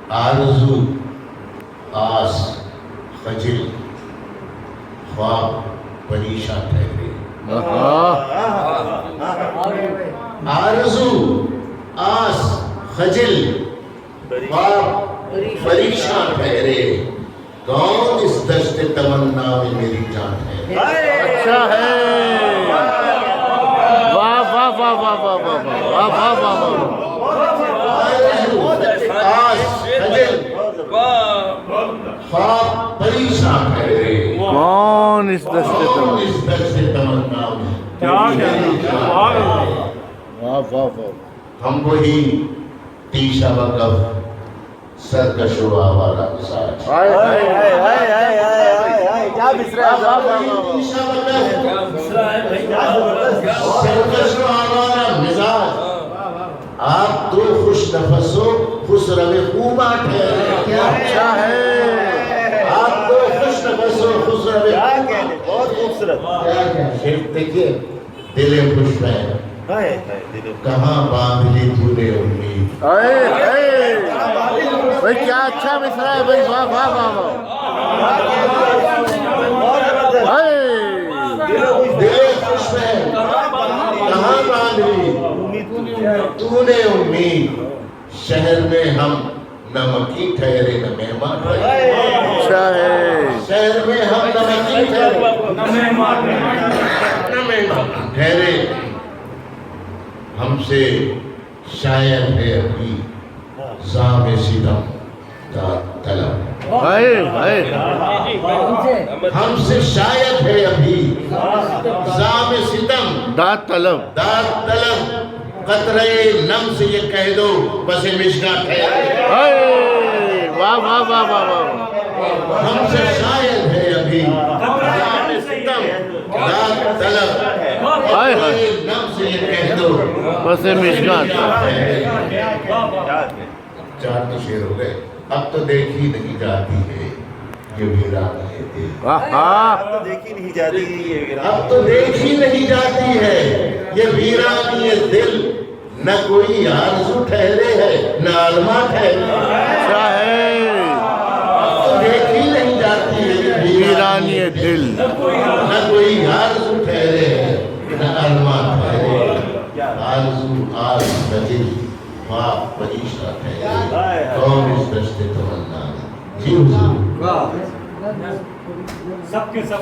آرزو، آس، خجل، خواب پریشاں ٹھہرے۔ آرزو، آس، خجل، خواب پریشاں ٹھہرے، کون اس دشت تمنا میں میری جان ہے۔ اچھا ہے، واہ واہ واہ واہ واہ واہ واہ واہ واہ واہ۔ آس، خجل، خواب پریشاں ٹھہرے، کون اس دشت کون تمنا، اس دشت تمنا میں میری جان ہے۔ واہ واہ واہ۔ ہم وہی تیشہ وقف سرکش و آوارہ مزاج، ہائے ہائے ہائے ہائے ہائے ہائے، کیا مصرع ہے، واہ واہ واہ واہ۔ تیشہ وقف سرکش و آوارہ مزاج، آپ تو خوش نفس و خوش رو خوباں ٹھہرے۔ اچھا ہے، آپ تو خوش نفس و خوش رو بہت خوبصورت۔ شیف دیکھیے، دل خوش ہے کہاں باندھ لی تو نے امید۔ ہائے ہائے بھائی، کیا اچھا مصرع ہے بھائی، واہ واہ واہ واہ۔ ہائے دل خوش ہے کہاں باندھ لی تو نے امید، شہر میں ہم نمکی ٹھہرے نہ مہمان ٹھہرے۔ اچھا ہے، شہر میں ہم نمکی ٹھہرے نہ مہمان ٹھہرے، ہم سے شاید ہے ابھی زام ستم داد طلب۔ ہائے ہائے، ہم سے شاید ہے ابھی زام ستم داد طلب۔ داد طلب، قطرے نم سے یہ کہہ دو بس مشکا ٹھہرے۔ ہائے واہ واہ واہ واہ واہ۔ ہم سے شاید ہے ابھی زام ستم داد طلب، ہائے قطرے ہائے، نم سے یہ کہہ دو بس مشکات۔ چار تو شیر ہو گئے، اب تو دیکھی نہیں جاتی ہے یہ ویرانے دل۔ ہاں، دیکھی نہیں جاتی یہ ویران، اب تو دیکھی نہیں جاتی ہے یہ ویرانی دل، نہ کوئی آرزو ٹھہرے ہے نہ ارماں ٹھہرے۔ اچھا ہے، اب تو دیکھی نہیں جاتی ہے یہ ویرانی دل۔ نہ کوئی آرزو ٹھہرے ہے نہ ارماں ٹھہرے، آرزو، آس، خجل، خواب پریشاں ٹھہرے، کون اس دشت تمنا میں۔ جی حضور، سب کے سب